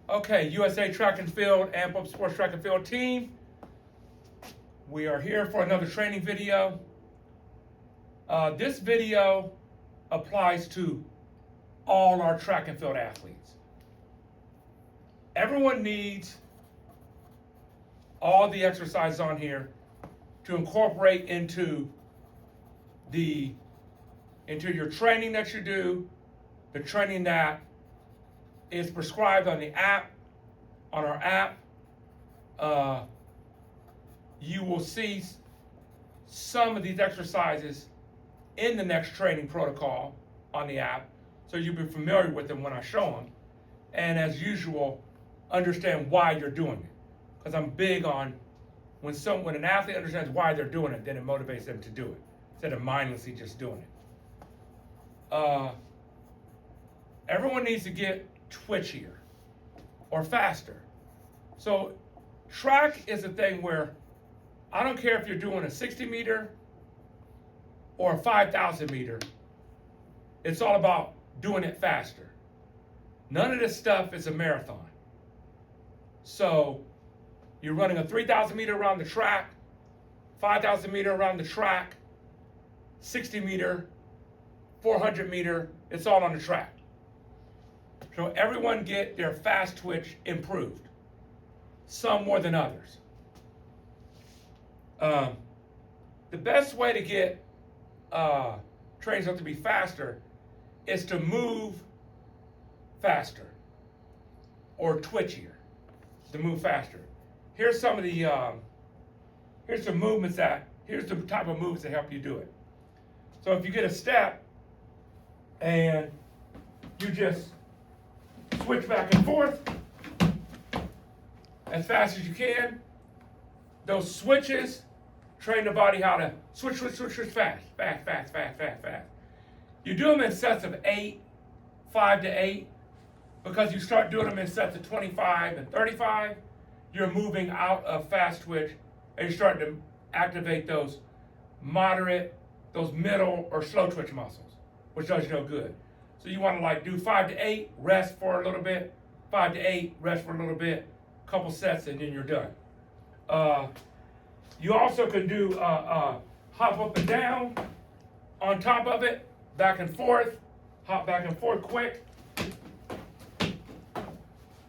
Okay, USA Track and Field and Pump Sports Track and Field team. We are here for another training video. This video applies to all our track and field athletes. Everyone needs all the exercises on here to incorporate into your training that you do, the training that is prescribed on the app, on our app. You will see some of these exercises in the next training protocol on the app, so you'll be familiar with them when I show them. And as usual, understand why you're doing it. Because I'm big on when an athlete understands why they're doing it, then it motivates them to do it, instead of mindlessly just doing it. Everyone needs to get twitchier or faster. So track is a thing where I don't care if you're doing a 60 meter or a 5,000 meter, it's all about doing it faster. None of this stuff is a marathon. So you're running a 3,000 meter around the track, 5,000 meter around the track, 60 meter, 400 meter, it's all on the track. So everyone get their fast twitch improved, some more than others. The best way to get trainers up to be faster is to move faster or twitchier, to move faster. Here's some of the here's the type of movements that help you do it. So if you get a step and you just switch back and forth as fast as you can, those switches train the body how to switch fast. You do them in sets of 8, 5 to 8, because you start doing them in sets of 25 and 35, you're moving out of fast twitch and you're starting to activate those moderate, those middle or slow twitch muscles, which does you no good. So you want to do 5 to 8, rest for a little bit, 5 to 8, rest for a little bit, couple sets, and then you're done. You also can do hop up and down on top of it, back and forth, hop back and forth quick,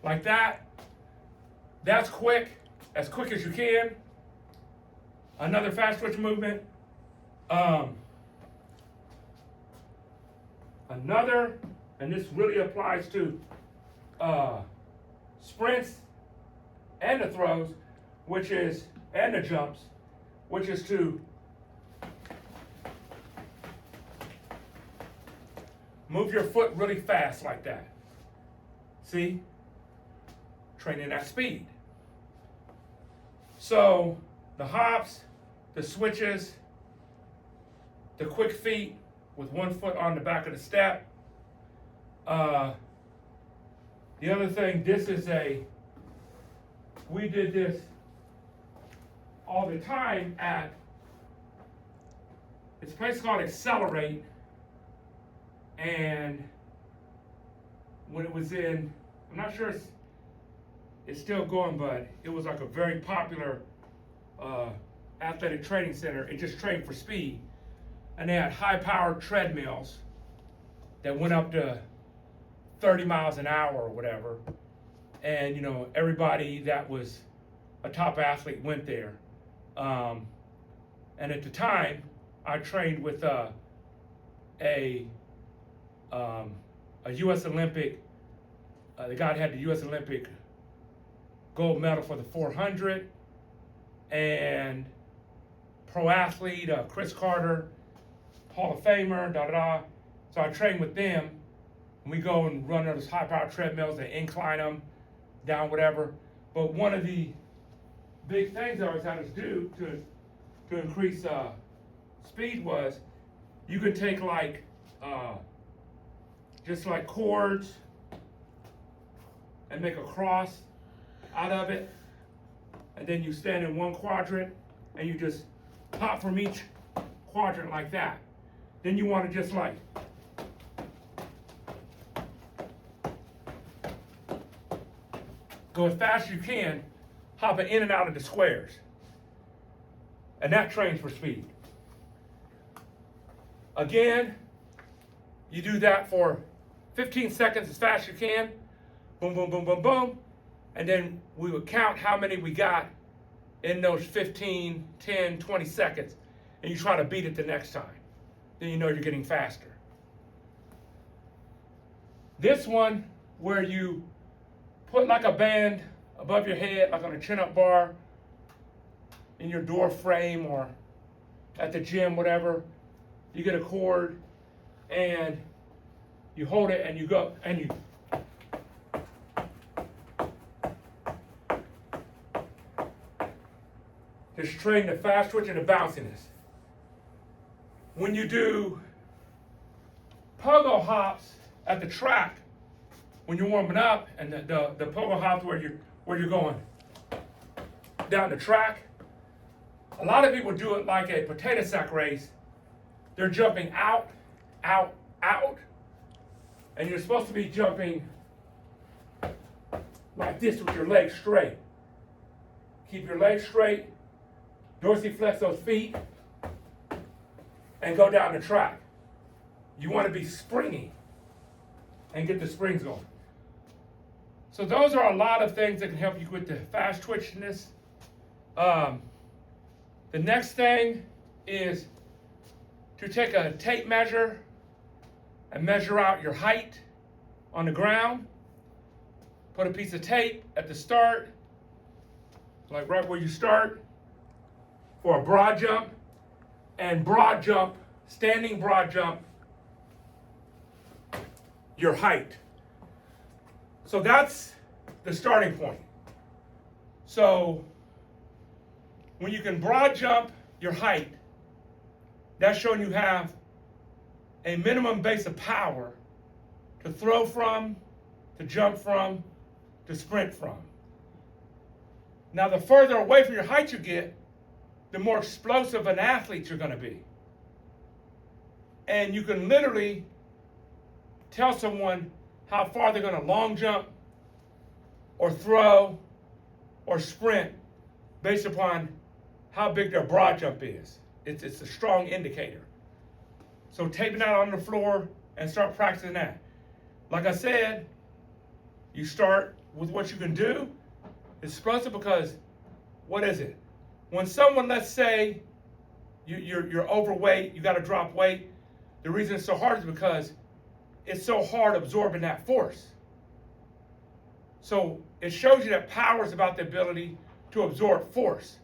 like that. That's quick, as quick as you can. Another fast twitch movement. Another, and this really applies to sprints and the throws, and the jumps, which is to move your foot really fast like that. See? Training that speed. So the hops, the switches, the quick feet with one foot on the back of the step. The other thing, we did this all the time at, it's a place called Accelerate, and when it was in, I'm not sure it's still going, but it was like a very popular athletic training center. It just trained for speed, and they had high-powered treadmills that went up to 30 miles an hour or whatever, and everybody that was a top athlete went there. And at the time, I trained with a U.S. Olympic. The guy that had the U.S. Olympic gold medal for the 400, and pro athlete Chris Carter, Hall of Famer, So I train with them, and we go and run those high-powered treadmills. They incline them down, whatever. But one of the big things I always had us do to increase speed was you could take just like cords and make a cross out of it, and then you stand in one quadrant and you just pop from each quadrant like that. Then you want to just go as fast as you can, hopping in and out of the squares. And that trains for speed. Again, you do that for 15 seconds as fast as you can. Boom, boom, boom, boom, boom. And then we would count how many we got in those 15, 10, 20 seconds. And you try to beat it the next time. Then you know you're getting faster. This one, where you put like a band above your head, like on a chin-up bar, in your door frame or at the gym, whatever. You get a cord and you hold it and you go and you just train the fast twitch and the bounciness. When you do pogo hops at the track, when you're warming up, and the pogo hops where you're going down the track, a lot of people do it like a potato sack race. They're jumping out, out, out, and you're supposed to be jumping like this with your legs straight. Keep your legs straight, dorsiflex those feet, and go down the track. You want to be springy and get the springs going. So those are a lot of things that can help you with the fast twitchiness. The next thing is to take a tape measure and measure out your height on the ground. Put a piece of tape at the start, like right where you start, for a broad jump. And broad jump, standing broad jump, your height. So that's the starting point. So when you can broad jump your height, that's showing you have a minimum base of power to throw from, to jump from, to sprint from. Now, the further away from your height you get, the more explosive an athlete you're going to be. And you can literally tell someone how far they're going to long jump or throw or sprint based upon how big their broad jump is. It's a strong indicator. So taping that on the floor and start practicing that. Like I said, you start with what you can do. It's explosive because, what is it? When someone, let's say, you're overweight, you got to drop weight, the reason it's so hard is because it's so hard absorbing that force. So it shows you that power is about the ability to absorb force.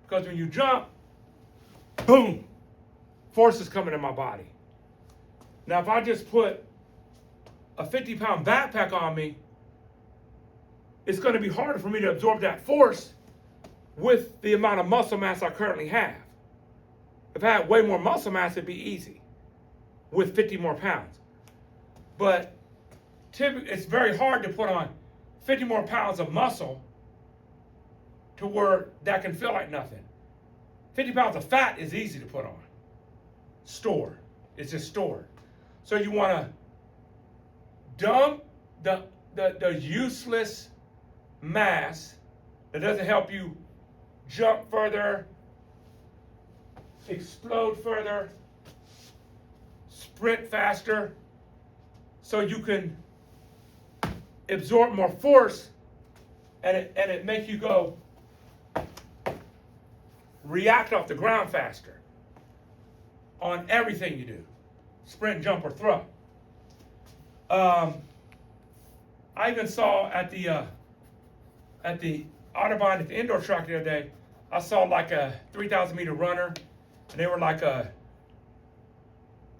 Because when you jump, boom, force is coming in my body. Now, if I just put a 50-pound backpack on me, it's going to be harder for me to absorb that force with the amount of muscle mass I currently have. If I had way more muscle mass, it'd be easy with 50 more pounds. But typically, it's very hard to put on 50 more pounds of muscle to where that can feel like nothing. 50 pounds of fat is easy to put on. Stored. It's just stored. So you want to dump the useless mass that doesn't help you jump further, explode further, sprint faster, so you can absorb more force, and it makes you go react off the ground faster on everything you do, sprint, jump, or throw. I even saw at the Autobahn at the indoor track the other day, I saw like a 3,000 meter runner, and they were like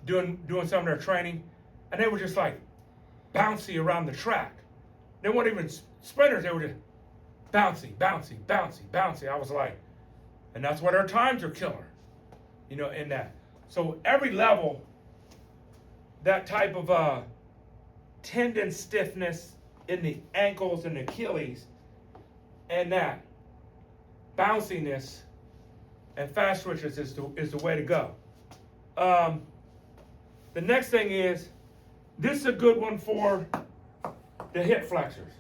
doing some of their training, and they were just like bouncy around the track. They weren't even sprinters, they were just bouncy, bouncy, bouncy, bouncy. I was like, and that's why their times are killer, in that. So every level, that type of tendon stiffness in the ankles and Achilles, and that bounciness and fast twitches is the way to go. The next thing is, this is a good one for the hip flexors.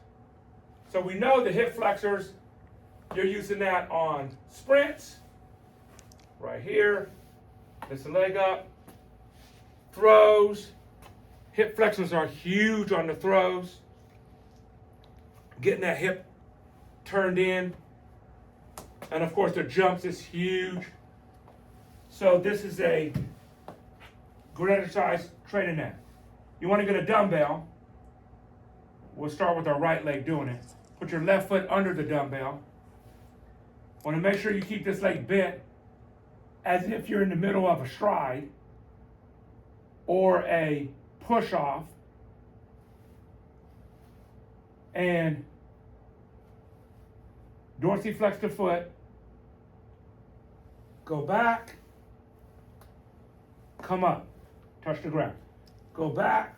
So we know the hip flexors, you're using that on sprints, right here, lift the leg up, throws, hip flexors are huge on the throws, getting that hip turned in, and of course the jumps is huge. So this is a good exercise training that. You want to get a dumbbell. We'll start with our right leg doing it. Put your left foot under the dumbbell. Want to make sure you keep this leg bent as if you're in the middle of a stride or a push-off. And dorsiflex the foot. Go back. Come up. Touch the ground. Go back.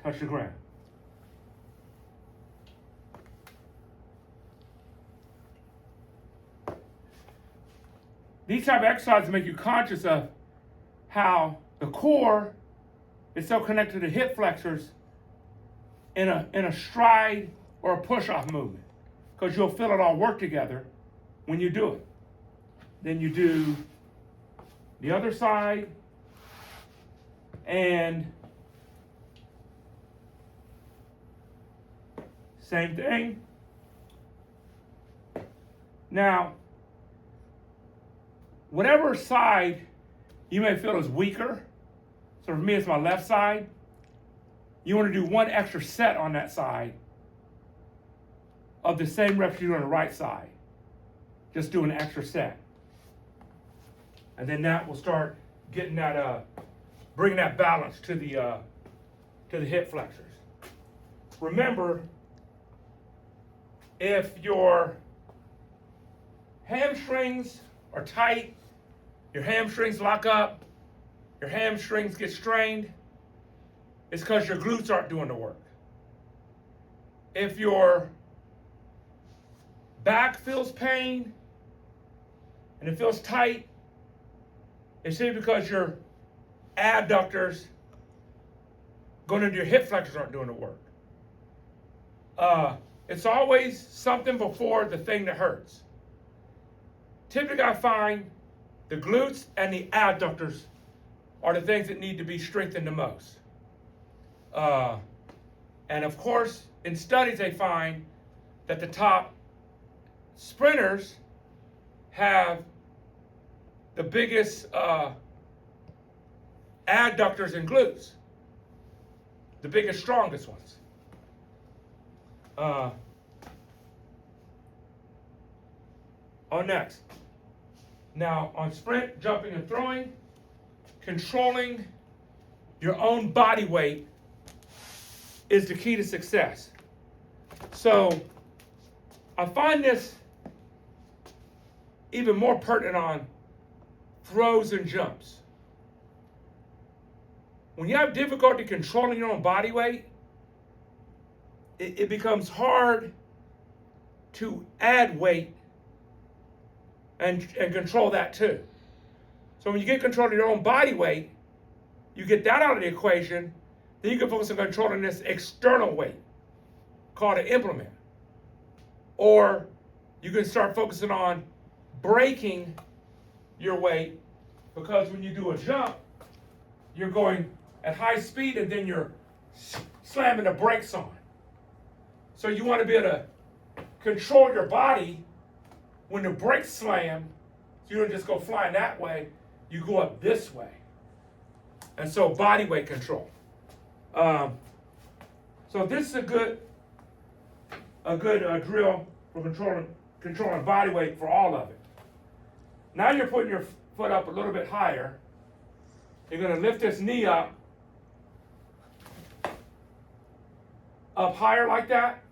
Touch the ground. These type of exercises make you conscious of how the core is so connected to hip flexors in a stride or a push-off movement, because you'll feel it all work together when you do it. Then you do the other side, and same thing. Now, whatever side you may feel is weaker, so for me it's my left side, you want to do one extra set on that side of the same reps you do on the right side. Just do an extra set. And then that will start getting that, bringing that balance to the hip flexors. Remember, if your hamstrings are tight, your hamstrings lock up, your hamstrings get strained, it's because your glutes aren't doing the work. If your back feels pain and it feels tight, it's simply because your adductors going into your hip flexors aren't doing the work. It's always something before the thing that hurts. Typically, I find the glutes and the adductors are the things that need to be strengthened the most. And of course, in studies, they find that the top sprinters have the biggest adductors and glutes, the biggest, strongest ones. Next. Now, on sprint, jumping, and throwing, controlling your own body weight is the key to success. So, I find this even more pertinent on throws and jumps. When you have difficulty controlling your own body weight, it becomes hard to add weight and control that too. So when you get control of your own body weight, you get that out of the equation, then you can focus on controlling this external weight called an implement. Or you can start focusing on breaking your weight, because when you do a jump, you're going at high speed and then you're slamming the brakes on. So you want to be able to control your body when the brakes slam, so you don't just go flying that way, you go up this way. And so body weight control. So this is a good drill for controlling body weight for all of it. Now you're putting your foot up a little bit higher. You're going to lift this knee up higher like that,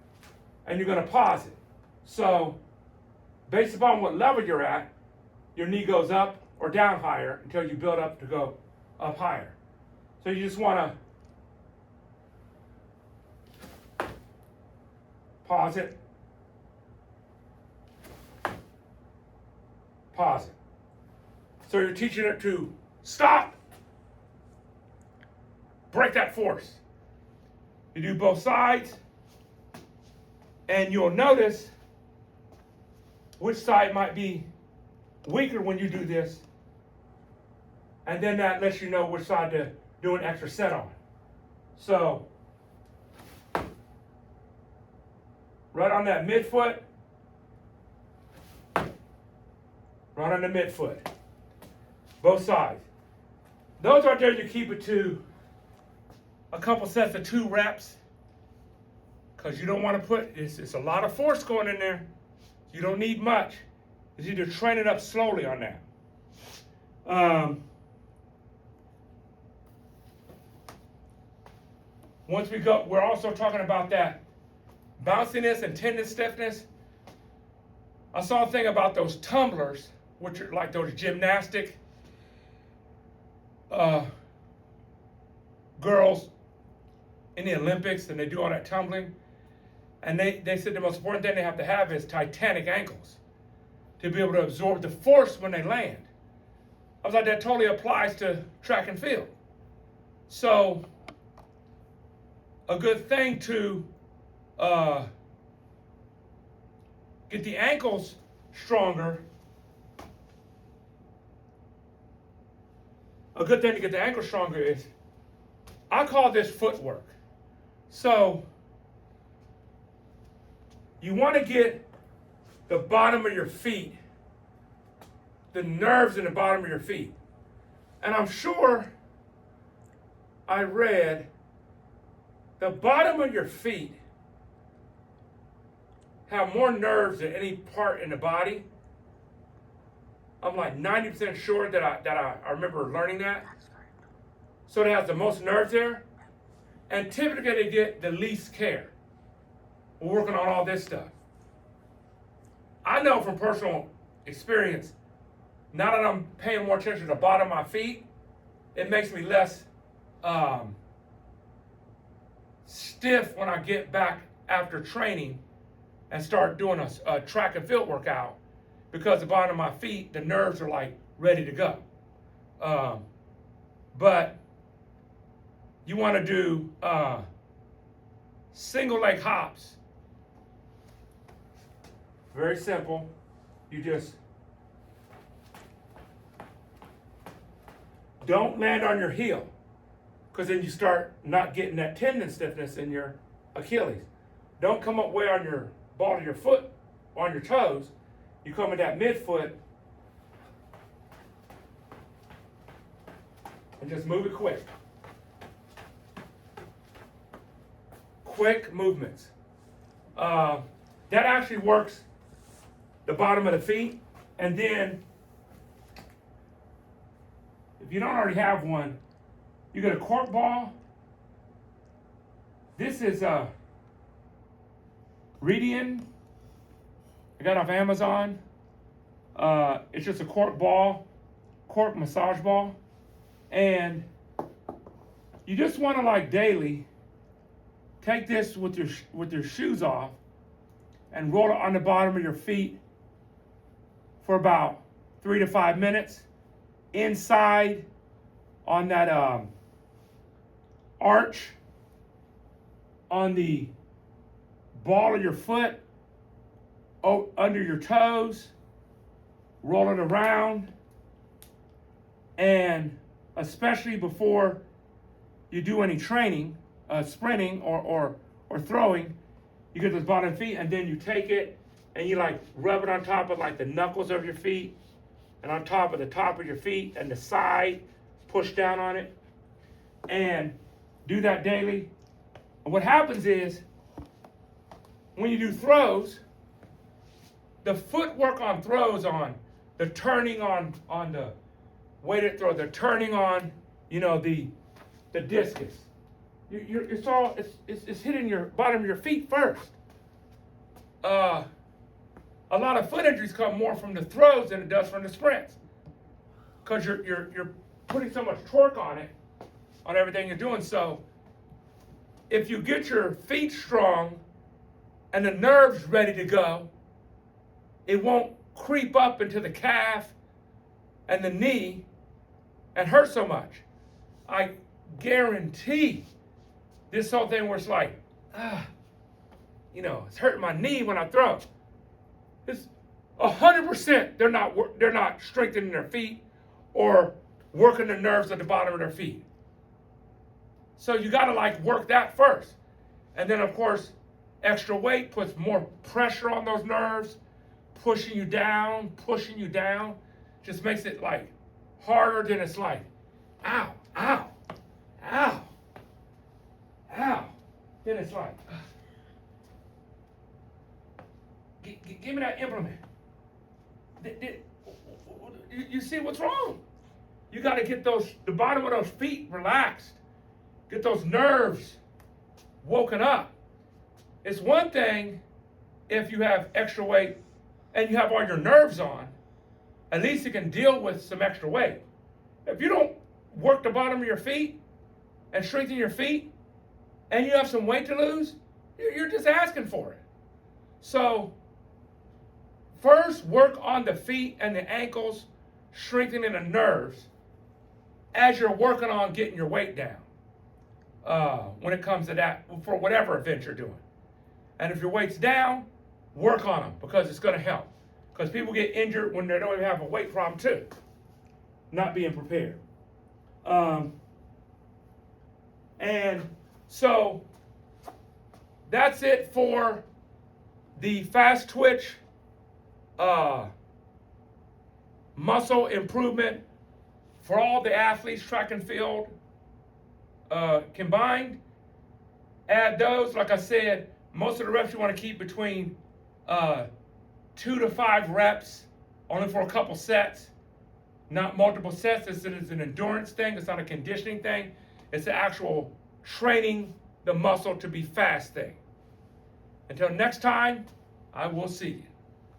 and you're going to pause it. So based upon what level you're at, your knee goes up or down higher until you build up to go up higher. So you just want to pause it, pause it. So you're teaching it to stop, break that force. You do both sides, And you'll notice which side might be weaker when you do this. And then that lets you know which side to do an extra set on. So, right on that midfoot, right on the midfoot, both sides. Those right there, you keep it to a couple sets of 2 reps, because you don't want to put, it's a lot of force going in there. You don't need much. It's either train it up slowly on that. Once we go, we're also talking about that bounciness and tendon stiffness. I saw a thing about those tumblers, which are like those gymnastic girls in the Olympics, and they do all that tumbling. And they said the most important thing they have to have is Titanic ankles to be able to absorb the force when they land. I was like, that totally applies to track and field. So, a good thing to get the ankles stronger. A good thing to get the ankles stronger is, I call this footwork. So, you want to get the bottom of your feet, the nerves in the bottom of your feet. And I'm sure I read the bottom of your feet have more nerves than any part in the body. I'm like 90% sure that I remember learning that. So it has the most nerves there. And typically they get the least care. We're working on all this stuff. I know from personal experience, now that I'm paying more attention to the bottom of my feet, it makes me less stiff when I get back after training and start doing a track and field workout, because the bottom of my feet, the nerves are like ready to go. But you want to do single leg hops. Very simple. You just don't land on your heel, because then you start not getting that tendon stiffness in your Achilles. Don't come up way on your ball of your foot, on your toes. You come at that midfoot and just move it quick. Quick movements. That actually works the bottom of the feet. And then, if you don't already have one, you get a cork ball. This is a Radian. I got it off Amazon. It's just a cork ball, cork massage ball. And you just want to, like, daily take this with your shoes off and roll it on the bottom of your feet for about 3 to 5 minutes. Inside on that arch on the ball of your foot, under your toes, roll it around, and especially before you do any training, sprinting or throwing, you get those bottom feet, and then you take it and you like rub it on top of like the knuckles of your feet, and on top of the top of your feet and the side, push down on it, and do that daily. And what happens is, when you do throws, the footwork on throws, on the turning on the weighted throw, the turning on, the discus. It's hitting your bottom of your feet first. A lot of foot injuries come more from the throws than it does from the sprints, because you're putting so much torque on it, on everything you're doing. So if you get your feet strong and the nerves ready to go, it won't creep up into the calf and the knee and hurt so much. I guarantee this whole thing where it's like, it's hurting my knee when I throw. It's 100% they're not strengthening their feet or working the nerves at the bottom of their feet. So you got to like work that first. And then of course, extra weight puts more pressure on those nerves, pushing you down, just makes it like harder than it's like, ow, ow, ow, ow. Then it's like, give me that implement. You see what's wrong? You got to get the bottom of those feet relaxed. Get those nerves woken up. It's one thing if you have extra weight and you have all your nerves on, at least you can deal with some extra weight. If you don't work the bottom of your feet and strengthen your feet and you have some weight to lose, you're just asking for it. So first work on the feet and the ankles, strengthening the nerves as you're working on getting your weight down. When it comes to that, for whatever event you're doing. And if your weight's down, work on them because it's going to help. Because people get injured when they don't even have a weight problem too. Not being prepared. And so that's it for the fast twitch muscle improvement for all the athletes, track and field combined. Add those, like I said, most of the reps you want to keep between 2 to 5 reps, only for a couple sets, not multiple sets. This is an endurance thing. It's not a conditioning thing. It's the actual training the muscle to be fast thing. Until next time, I will see you.